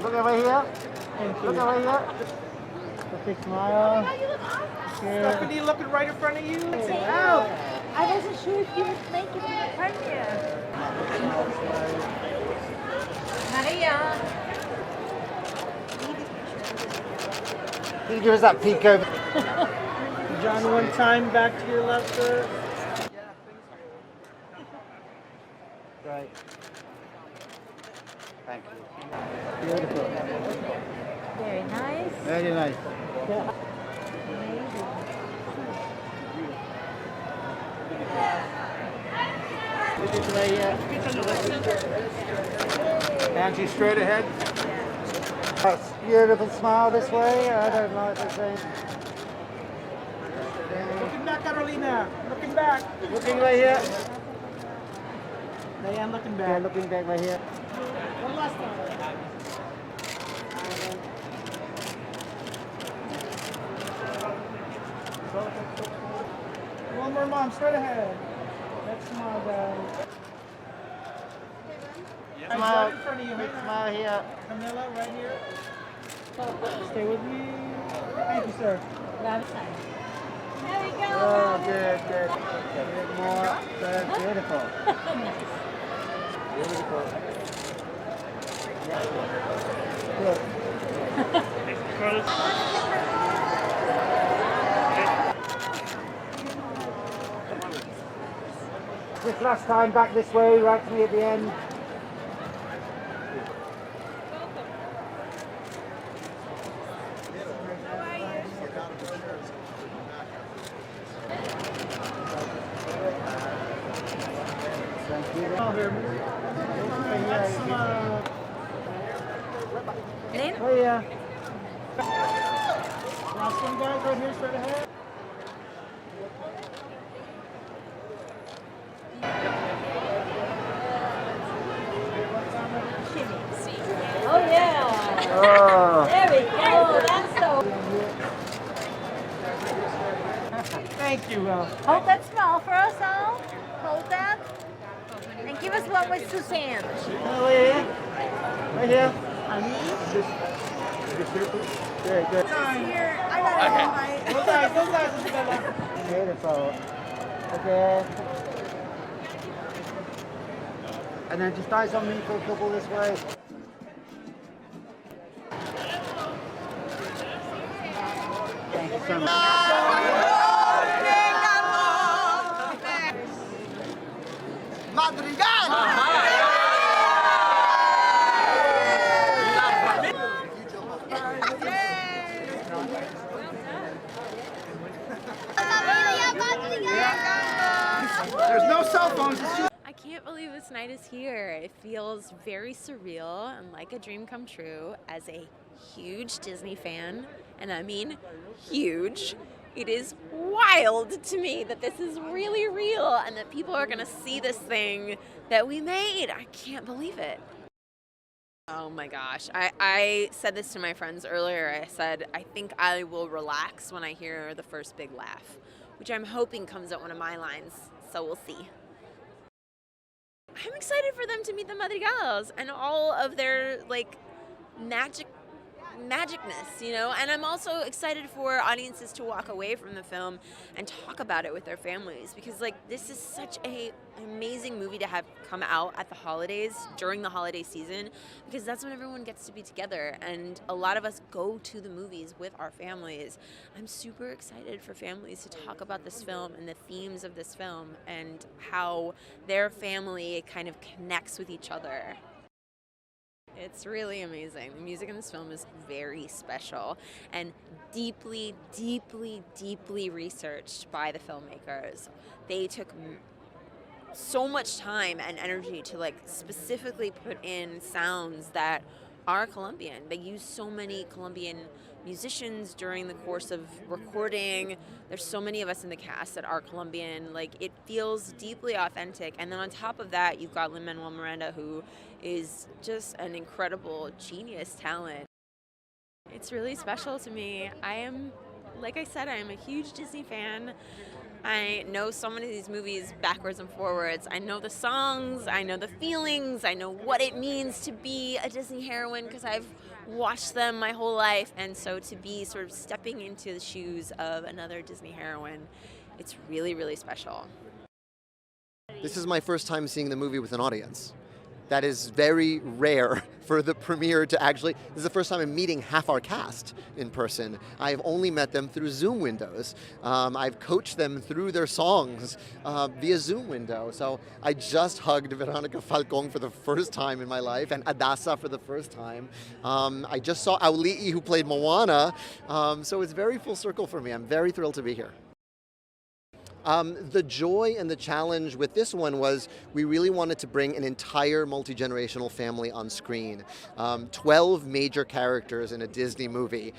Look over here. Look over here. A big smile. Stephanie looking right in front of you. Out. I wasn't sure if you would make it in the premiere. Maria. Can you give us that peek over? John, one time back to your left, sir. Great. Thank you. Beautiful. Very nice. Very nice. Angie, straight ahead. That's beautiful smile this way. I don't like the same. Looking back, Carolina. Looking back. Looking right here. Diane, looking Yeah, back. looking back right here. One last time. One more, Mom. Straight ahead. Next smile, guys. Smile. Right in front of you. Big Right smile here. Camilla, right here. Stay with me. Thank you, sir. There we go. Oh, good, good. A bit more. Good, beautiful. Beautiful. Good. This last time back this way, right to me at the end. Oh yeah. Last one, guys, right here, straight ahead. Oh yeah. Oh. There we go. That's so. Thank you, Hold that smile for us all. Hold that. And give us one with Suzanne. Right here. Right here. Good, good. Here. I got it all right. Those guys, Isabella. Beautiful. Okay. And then just eyes on me for a couple this way. Thank you so much. There's no cell phones. I can't believe this night is here. It feels very surreal and like a dream come true as a huge Disney fan, and I mean huge. It is wild to me that this is really real and that people are gonna see this thing that we made. I can't believe it. Oh my gosh. I said this to my friends earlier. I said, I think I will relax when I hear the first big laugh, which I'm hoping comes at one of my lines, so we'll see. I'm excited for them to meet the Madrigals and all of their like magicness, you know, and I'm also excited for audiences to walk away from the film and talk about it with their families, because like this is such an amazing movie to have come out at the holidays, during the holiday season, because that's when everyone gets to be together, and a lot of us go to the movies with our families. I'm super excited for families to talk about this film and the themes of this film and how their family kind of connects with each other. It's really amazing. The music in this film is very special and deeply, deeply, deeply researched by the filmmakers. They took so much time and energy to like specifically put in sounds that are Colombian. They use so many Colombian musicians during the course of recording. There's so many of us in the cast that are Colombian. Like, it feels deeply authentic. And then on top of that, you've got Lin-Manuel Miranda, who is just an incredible genius talent. It's really special to me. I am like I said, I am a huge Disney fan. I know so many of these movies backwards and forwards. I know the songs, I know the feelings, I know what it means to be a Disney heroine because I've watched them my whole life. And so to be sort of stepping into the shoes of another Disney heroine, it's really, really special. This is my first time seeing the movie with an audience. That is very rare for the premiere to actually, this is the first time I'm meeting half our cast in person. I've only met them through Zoom windows. I've coached them through their songs via Zoom window. So I just hugged Veronica Falcón for the first time in my life and Adasa for the first time. I just saw Auli'i who played Moana. So it's very full circle for me. I'm very thrilled to be here. The joy and the challenge with this one was we really wanted to bring an entire multi-generational family on screen. 12 major characters in a Disney movie.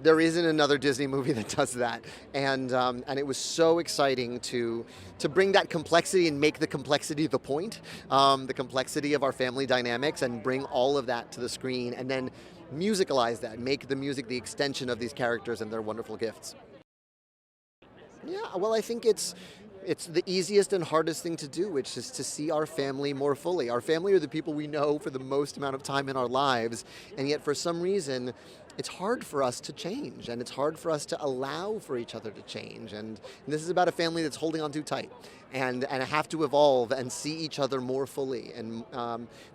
There isn't another Disney movie that does that. And it was so exciting to bring that complexity and make the complexity the point, the complexity of our family dynamics, and bring all of that to the screen, and then musicalize that, make the music the extension of these characters and their wonderful gifts. Yeah, well, I think it's the easiest and hardest thing to do, which is to see our family more fully. Our family are the people we know for the most amount of time in our lives, and yet for some reason, it's hard for us to change, and it's hard for us to allow for each other to change. And this is about a family that's holding on too tight, and have to evolve and see each other more fully. And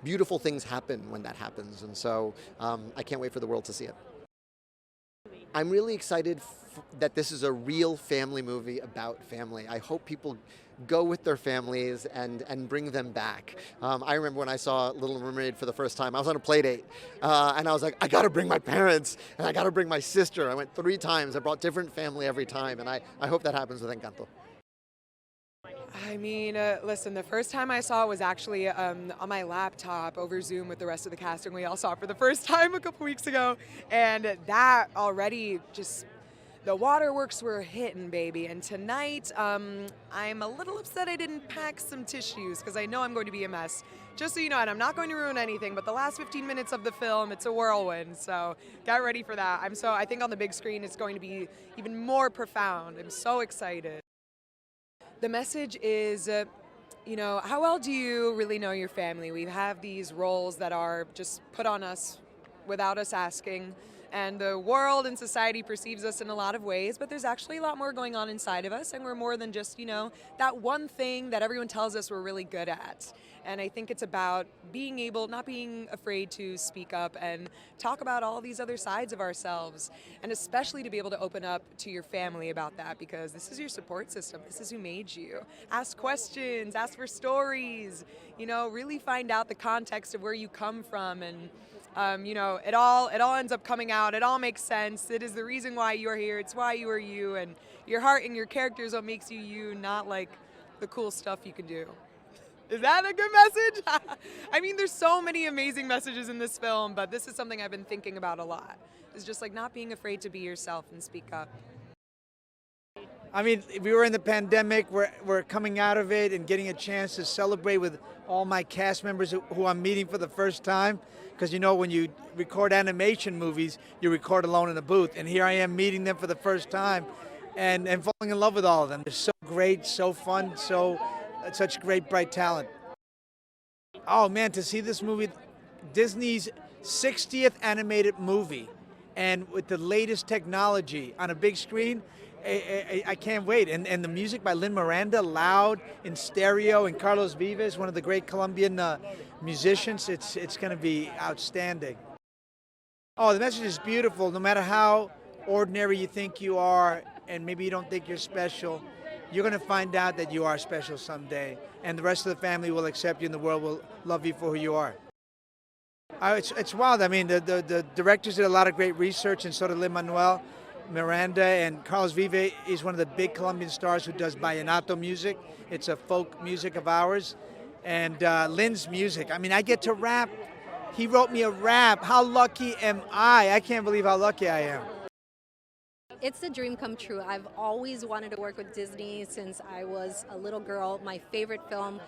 beautiful things happen when that happens, and so I can't wait for the world to see it. I'm really excited that this is a real family movie about family. I hope people go with their families and bring them back. I remember when I saw Little Mermaid for the first time, I was on a play date, and I was like, I gotta bring my parents, and I gotta bring my sister. I went 3 times, I brought different family every time, and I hope that happens with Encanto. I mean, listen, the first time I saw it was actually on my laptop over Zoom with the rest of the cast, and we all saw it for the first time a couple weeks ago, and that already just, the waterworks were hitting, baby. And tonight, I'm a little upset I didn't pack some tissues because I know I'm going to be a mess. Just so you know, and I'm not going to ruin anything, but the last 15 minutes of the film, it's a whirlwind, so get ready for that. I think on the big screen it's going to be even more profound. I'm so excited. The message is, you know, how well do you really know your family? We have these roles that are just put on us without us asking, and the world and society perceives us in a lot of ways, but there's actually a lot more going on inside of us, and we're more than just, you know, that one thing that everyone tells us we're really good at. And I think it's about being able, not being afraid to speak up and talk about all these other sides of ourselves, and especially to be able to open up to your family about that, because this is your support system. This is who made you. Ask questions, ask for stories, you know, really find out the context of where you come from, and you know, it all ends up coming out. It all makes sense. It is the reason why you're here. It's why you are you, and your heart and your character is what makes you you, not like the cool stuff you can do. Is that a good message? I mean, there's so many amazing messages in this film, but this is something I've been thinking about a lot. It's just like not being afraid to be yourself and speak up. I mean, we were in the pandemic, we're coming out of it and getting a chance to celebrate with all my cast members who I'm meeting for the first time. Because you know, when you record animation movies, you record alone in a booth. And here I am meeting them for the first time and falling in love with all of them. They're so great, so fun, such great, bright talent. Oh man, to see this movie, Disney's 60th animated movie, and with the latest technology on a big screen, I can't wait. And the music by Lin-Miranda, loud in stereo, and Carlos Vives, one of the great Colombian musicians. It's going to be outstanding. Oh, the message is beautiful. No matter how ordinary you think you are, and maybe you don't think you're special, you're going to find out that you are special someday, and the rest of the family will accept you, and the world will love you for who you are. It's wild. I mean, the directors did a lot of great research, and so did Lin-Manuel Miranda, and Carlos Vives is one of the big Colombian stars who does vallenato music. It's a folk music of ours. And Lin's music. I mean, I get to rap. He wrote me a rap. How lucky am I? I can't believe how lucky I am. It's a dream come true. I've always wanted to work with Disney since I was a little girl. My favorite film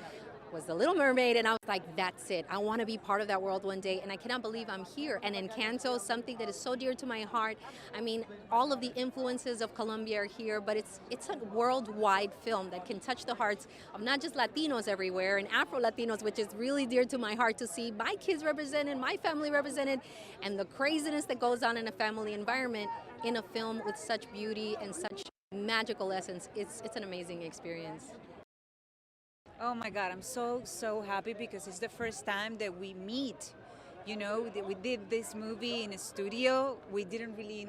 was The Little Mermaid, and I was like, that's it. I want to be part of that world one day, and I cannot believe I'm here. And Encanto, something that is so dear to my heart. I mean, all of the influences of Colombia are here, but it's a worldwide film that can touch the hearts of not just Latinos everywhere and Afro-Latinos, which is really dear to my heart to see my kids represented, my family represented, and the craziness that goes on in a family environment in a film with such beauty and such magical essence. It's an amazing experience. Oh my God, I'm so happy because it's the first time that we meet. You know, we did this movie in a studio. We didn't really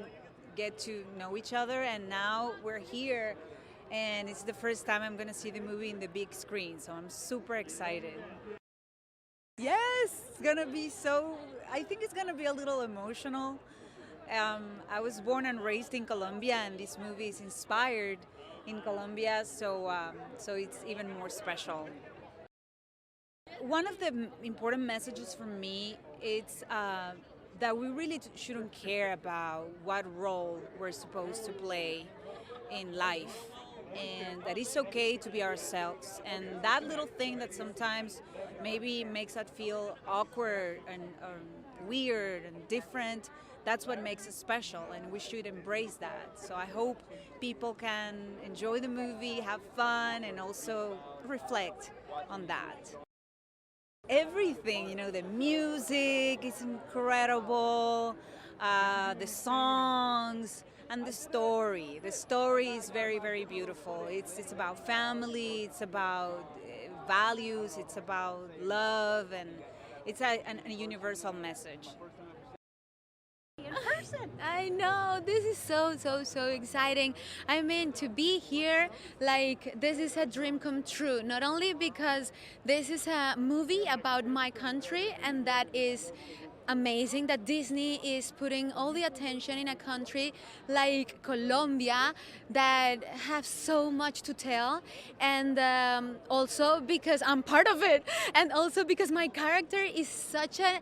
get to know each other, and now we're here, and it's the first time I'm gonna see the movie in the big screen, so I'm super excited. Yes, it's gonna be I think it's gonna be a little emotional. I was born and raised in Colombia, and this movie is inspired in Colombia, so it's even more special. One of the important messages for me is that we really shouldn't care about what role we're supposed to play in life, and that it's okay to be ourselves. And that little thing that sometimes maybe makes us feel awkward and weird and different, that's what makes us special, and we should embrace that. So I hope people can enjoy the movie, have fun, and also reflect on that. Everything, you know, the music is incredible, the songs, and the story. The story is very, very beautiful. It's about family, it's about values, it's about love, and it's a universal message. I know, this is so exciting. I mean, to be here, like, this is a dream come true. Not only because this is a movie about my country, and that is amazing that Disney is putting all the attention in a country like Colombia that have so much to tell, and also because I'm part of it, and also because my character is such a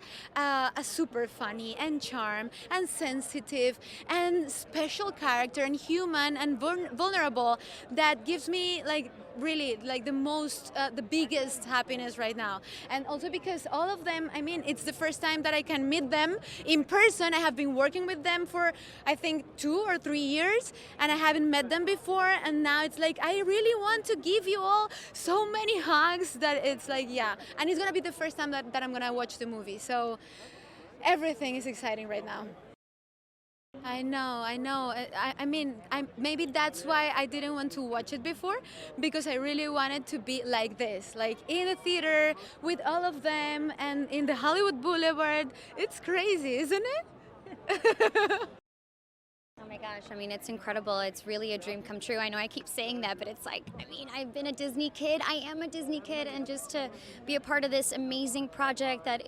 super funny and charm and sensitive and special character and human and vulnerable that gives me like really like the biggest happiness right now. And also because all of them, I mean, it's the first time that I can meet them in person. I have been working with them for I think 2 or 3 years, and I haven't met them before, and now it's like I really want to give you all so many hugs that it's like, yeah. And it's gonna be the first time that I'm gonna watch the movie, so everything is exciting right now. I know. I mean, maybe that's why I didn't want to watch it before, because I really wanted to be like this, like in the theater with all of them and in the Hollywood Boulevard. It's crazy, isn't it? Oh my gosh, I mean, it's incredible. It's really a dream come true. I know I keep saying that, but it's like, I mean, I've been a Disney kid. I am a Disney kid, and just to be a part of this amazing project that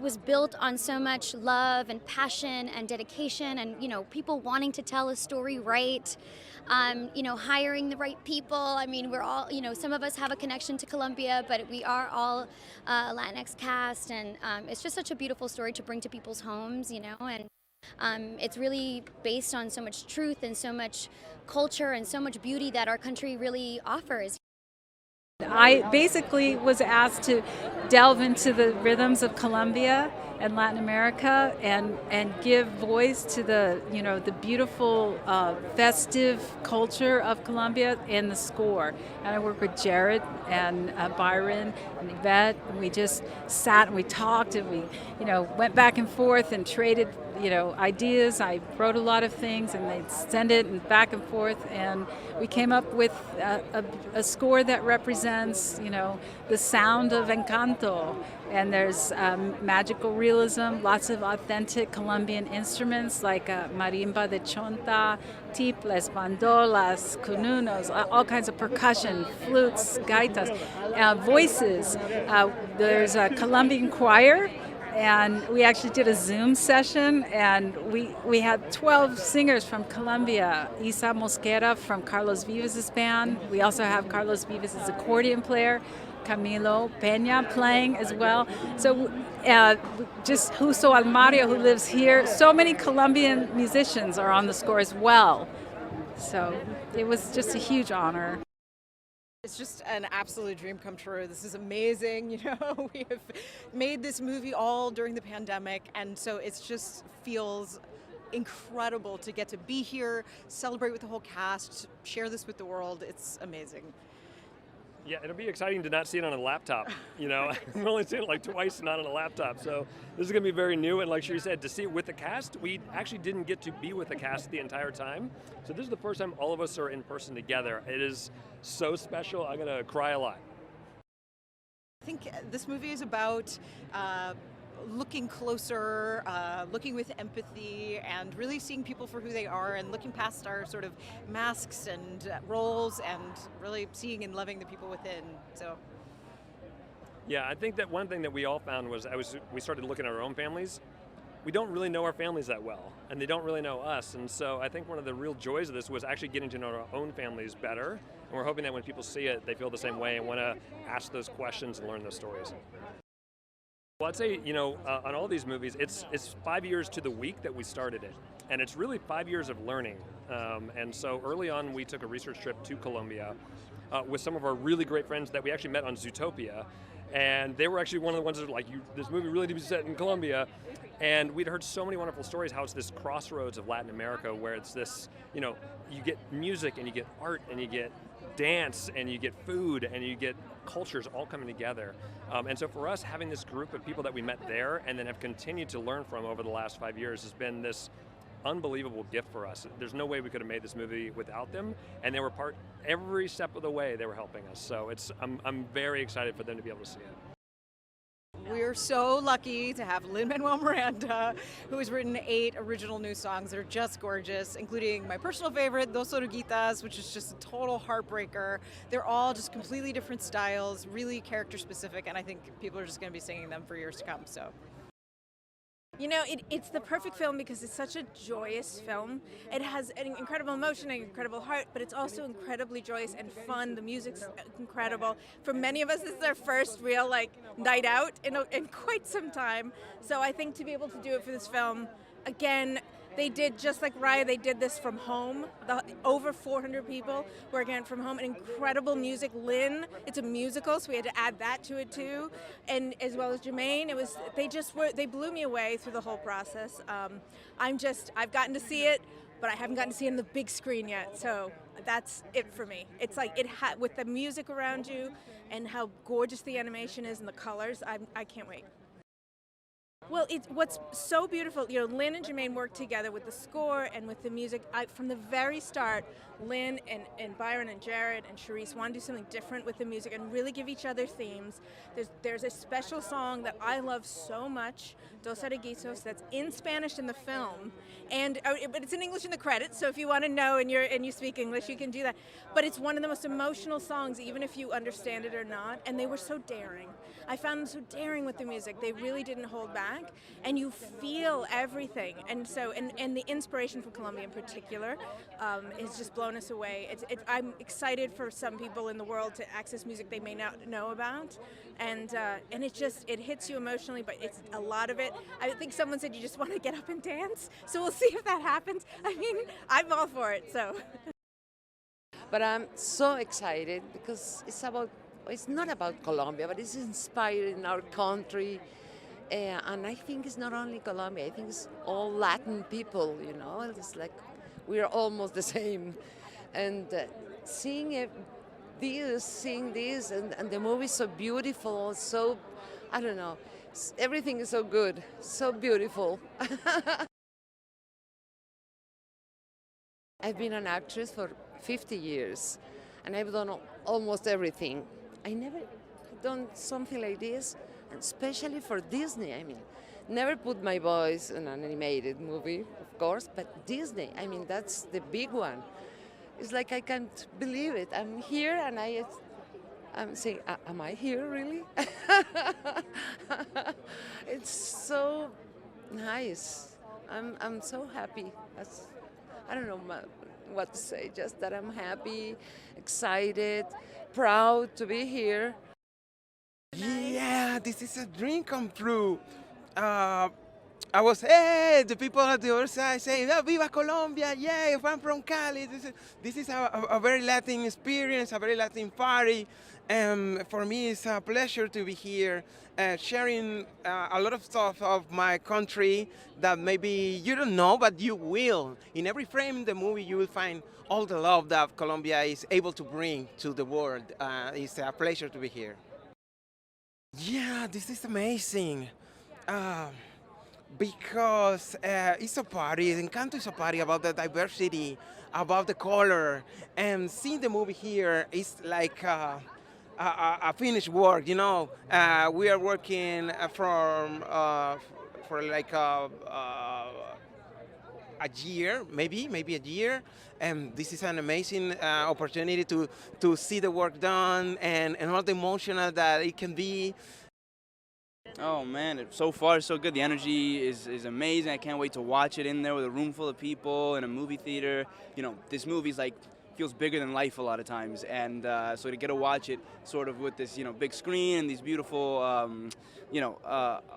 was built on so much love and passion and dedication, and, you know, people wanting to tell a story right, you know, hiring the right people. I mean, we're all, you know, some of us have a connection to Colombia, but we are all Latinx cast, and it's just such a beautiful story to bring to people's homes, you know, and it's really based on so much truth and so much culture and so much beauty that our country really offers. I basically was asked to delve into the rhythms of Colombia and Latin America and give voice to the, you know, the beautiful festive culture of Colombia in the score. And I worked with Jared and Byron and Yvette, and we just sat and we talked and we, you know, went back and forth and traded, you know, ideas. I wrote a lot of things and they'd send it and back and forth, and we came up with a score that represents, you know, the sound of Encanto. And there's magical realism, lots of authentic Colombian instruments like marimba de chonta, tiples, bandolas, cununos, all kinds of percussion, flutes, gaitas, voices. There's a Colombian choir, and we actually did a Zoom session, and we had 12 singers from Colombia. Isa Mosquera from Carlos Vivas' band. We also have Carlos Vivas' accordion player, Camilo Peña playing as well. So just Justo Almario, who lives here. So many Colombian musicians are on the score as well. So it was just a huge honor. It's just an absolute dream come true. This is amazing. You know, we have made this movie all during the pandemic, and so it just feels incredible to get to be here, celebrate with the whole cast, share this with the world. It's amazing. Yeah, it'll be exciting to not see it on a laptop. You know, I've only seen it like twice, not on a laptop. So this is going to be very new. And like she said, to see it with the cast, we actually didn't get to be with the cast the entire time. So this is the first time all of us are in person together. It is so special. I'm going to cry a lot. I think this movie is about looking closer, looking with empathy, and really seeing people for who they are, and looking past our sort of masks and roles, and really seeing and loving the people within. So, yeah, I think that one thing that we all found was we started looking at our own families. We don't really know our families that well, and they don't really know us. And so I think one of the real joys of this was actually getting to know our own families better. And we're hoping that when people see it, they feel the same way and want to ask those questions and learn those stories. Well, I'd say, you know, on all these movies, it's 5 years to the week that we started it. And it's really 5 years of learning. And so early on, we took a research trip to Colombia with some of our really great friends that we actually met on Zootopia. And they were actually one of the ones that were like, this movie really needs to be set in Colombia. And we'd heard so many wonderful stories how it's this crossroads of Latin America where it's this, you know, you get music and you get art and you get dance and you get food and you get cultures all coming together. And so for us, having this group of people that we met there and then have continued to learn from over the last 5 years has been this unbelievable gift for us. There's no way we could have made this movie without them, and they were part every step of the way. They were helping us. So I'm very excited for them to be able to see it. we're so lucky to have Lin-Manuel Miranda, who has written 8 original new songs that are just gorgeous, including my personal favorite, Dos Oruguitas, which is just a total heartbreaker. They're all just completely different styles, really character specific, and I think people are just going to be singing them for years to come. So. You know, it's the perfect film because it's such a joyous film. It has an incredible emotion, an incredible heart, but it's also incredibly joyous and fun. The music's incredible. For many of us, this is our first real night out in quite some time. So I think to be able to do it for this film, again, they did, just like Raya, they did this from home. Over 400 people working on it from home, and incredible music. Lynn, it's a musical, so we had to add that to it too. And as well as Jermaine, they blew me away through the whole process. I've gotten to see it, but I haven't gotten to see it on the big screen yet, so that's it for me. It's like, with the music around you and how gorgeous the animation is and the colors, I can't wait. Well, what's so beautiful, Lynn and Jermaine worked together with the score and with the music. From the very start, Lynn and Byron and Jared and Charise want to do something different with the music and really give each other themes. There's a special song that I love so much, Dos Oruguitas, that's in Spanish in the film, but it's in English in the credits, so if you want to know and you speak English, you can do that. But it's one of the most emotional songs, even if you understand it or not, and they were so daring. I found them so daring with the music. They really didn't hold back, and you feel everything. And so, and the inspiration from Colombia in particular has just blown us away. I'm excited for some people in the world to access music they may not know about, and it hits you emotionally, but it's a lot of it. I think someone said you just want to get up and dance, so we'll see if that happens. I mean, I'm all for it, so. But I'm so excited because it's not about Colombia, but it's inspired in our country. And I think it's not only Colombia, I think it's all Latin people, It's like we're almost the same. And seeing this, and the movie is so beautiful, so, I don't know, everything is so good, so beautiful. I've been an actress for 50 years, and I've done almost everything. I never done something like this, especially for Disney. I mean, never put my voice in an animated movie, of course, but Disney, I mean, that's the big one. It's like I can't believe it. I'm here, and I'm saying, am I here, really? It's so nice. I'm so happy. I don't know what to say, just that I'm happy, excited, proud to be here. Yeah, this is a dream come true. I was, hey, the people on the other side saying, oh, Viva Colombia, yeah, I'm from Cali. This is a very Latin experience, a very Latin party. For me, it's a pleasure to be here sharing a lot of stuff of my country that maybe you don't know, but you will. In every frame in the movie, you will find all the love that Colombia is able to bring to the world. It's a pleasure to be here. Yeah, this is amazing. Because it's a party, Encanto is a party about the diversity, about the color, and seeing the movie here is like a finished work, you know. We are working for like a year, maybe a year, and this is an amazing opportunity to see the work done and all the emotional that it can be. Oh man, so far so good. The energy is amazing. I can't wait to watch it in there with a room full of people in a movie theater. You know, this movie's like feels bigger than life a lot of times, and so to get to watch it sort of with this big screen and these beautiful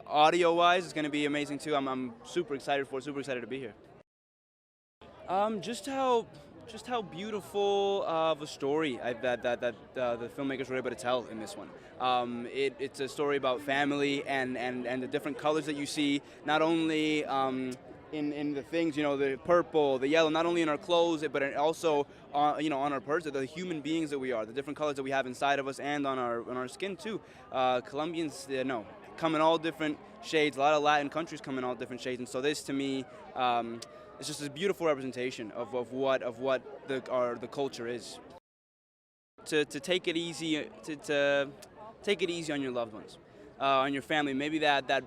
audio-wise, it's going to be amazing too. I'm super excited for it. Super excited to be here. Just how beautiful of a story that the filmmakers were able to tell in this one. It's a story about family and the different colors that you see, not only in the things, the purple, the yellow, not only in our clothes, but also on our person, the human beings that we are, the different colors that we have inside of us and on our skin too. Colombians, come in all different shades. A lot of Latin countries come in all different shades, and so this to me. It's just a beautiful representation of what the culture is. To take it easy, to take it easy on your loved ones, on your family. Maybe that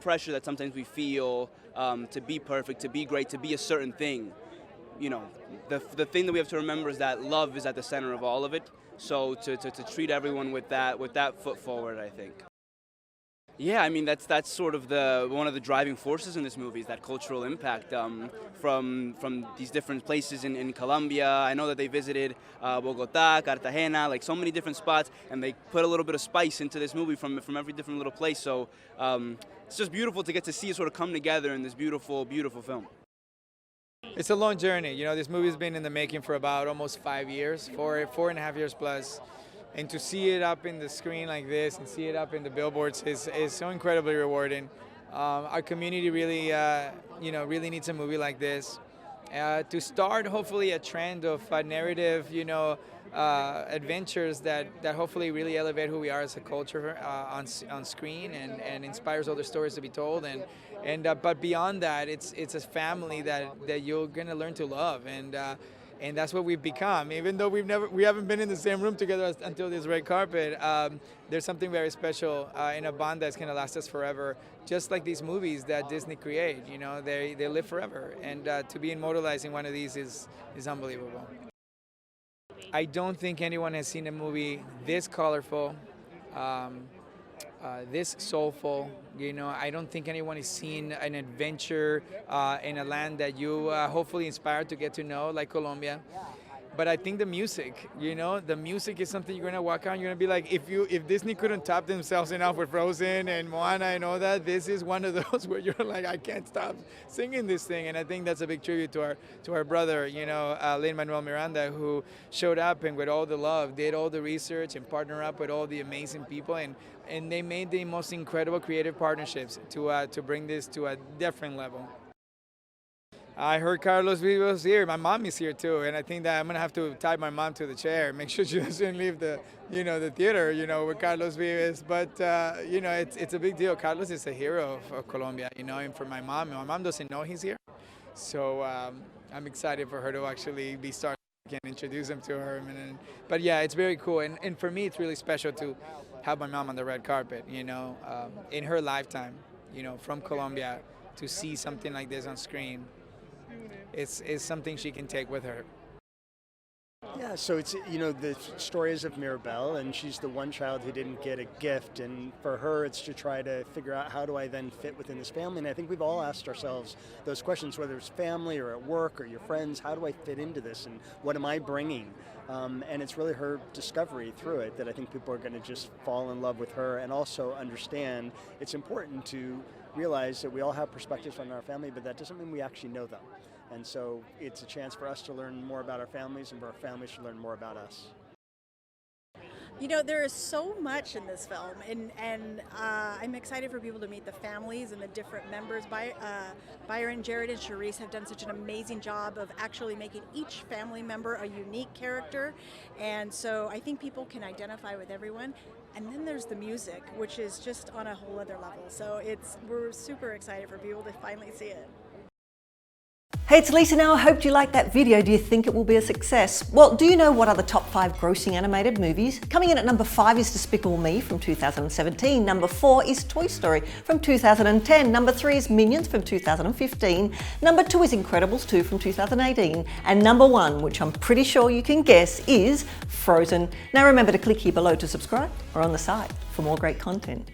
pressure that sometimes we feel to be perfect, to be great, to be a certain thing. The thing that we have to remember is that love is at the center of all of it. So to treat everyone with that foot forward, I think. Yeah, I mean that's sort of one of the driving forces in this movie is that cultural impact from these different places in Colombia. I know that they visited Bogotá, Cartagena, like so many different spots, and they put a little bit of spice into this movie from every different little place. So it's just beautiful to get to see it sort of come together in this beautiful, beautiful film. It's a long journey. This movie's been in the making for about almost 5 years, 4.5 years plus. And to see it up in the screen like this and see it up in the billboards is so incredibly rewarding. Our community really, really needs a movie like this to start hopefully a trend of narrative, adventures that hopefully really elevate who we are as a culture on screen and inspires other stories to be told. But beyond that, it's a family that you're gonna learn to love and that's what we've become. Even though we haven't been in the same room together until this red carpet, there's something very special in a bond that's gonna last us forever. Just like these movies that Disney create, they live forever. And to be immortalized in one of these is unbelievable. I don't think anyone has seen a movie this colorful, this soulful. I don't think anyone has seen an adventure in a land that you hopefully inspired to get to know, like Colombia. But I think the music, the music is something you're gonna walk on. You're gonna be like, if Disney couldn't top themselves enough with Frozen and Moana and all that, this is one of those where you're like, I can't stop singing this thing. And I think that's a big tribute to our brother, Lin-Manuel Miranda, who showed up and with all the love, did all the research and partnered up with all the amazing people, and they made the most incredible creative partnerships to bring this to a different level. I heard Carlos Vives here. My mom is here too, and I think that I'm gonna have to tie my mom to the chair, make sure she doesn't leave the theater, with Carlos Vives. But it's a big deal. Carlos is a hero of Colombia, and for my mom doesn't know he's here, so I'm excited for her to actually be starting and introduce him to her. But yeah, it's very cool, and for me, it's really special to have my mom on the red carpet, in her lifetime, from Colombia, to see something like this on screen. It's something she can take with her. Yeah, so it's, the stories of Mirabelle, and she's the one child who didn't get a gift, and for her it's to try to figure out how do I then fit within this family, and I think we've all asked ourselves those questions, whether it's family or at work or your friends, how do I fit into this, and what am I bringing? And it's really her discovery through it that I think people are going to just fall in love with her and also understand it's important to realize that we all have perspectives on our family, but that doesn't mean we actually know them. And so it's a chance for us to learn more about our families and for our families to learn more about us. You know, there is so much in this film, and I'm excited for people to meet the families and the different members. Byron, Jared, and Charise have done such an amazing job of actually making each family member a unique character, and so I think people can identify with everyone. And then there's the music, which is just on a whole other level. So we're super excited for people to finally see it. Hey, it's Lisa now. I hope you liked that video. Do you think it will be a success? Well, do you know what are the top 5 grossing animated movies? Coming in at number 5 is Despicable Me from 2017. Number 4 is Toy Story from 2010. Number 3 is Minions from 2015. Number 2 is Incredibles 2 from 2018. And number 1, which I'm pretty sure you can guess, is Frozen. Now remember to click here below to subscribe or on the side for more great content.